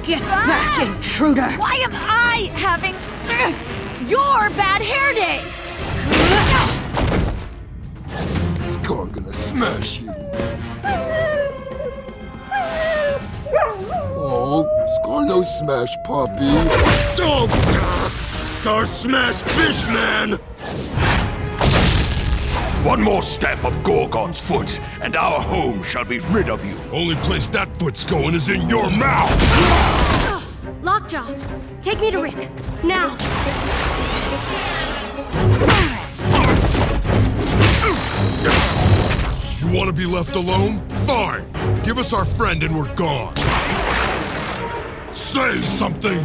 Get back, intruder! Why am I having your bad hair day? Scar gonna smash you. Oh, Scar no smash, puppy. Oh, Scar smash fish, man! One more step of Gorgon's foot, and our home shall be rid of you. Only place that foot's going is in your mouth! Lockjaw, take me to Rick. Now. You want to be left alone? Fine. Give us our friend and we're gone. Say something!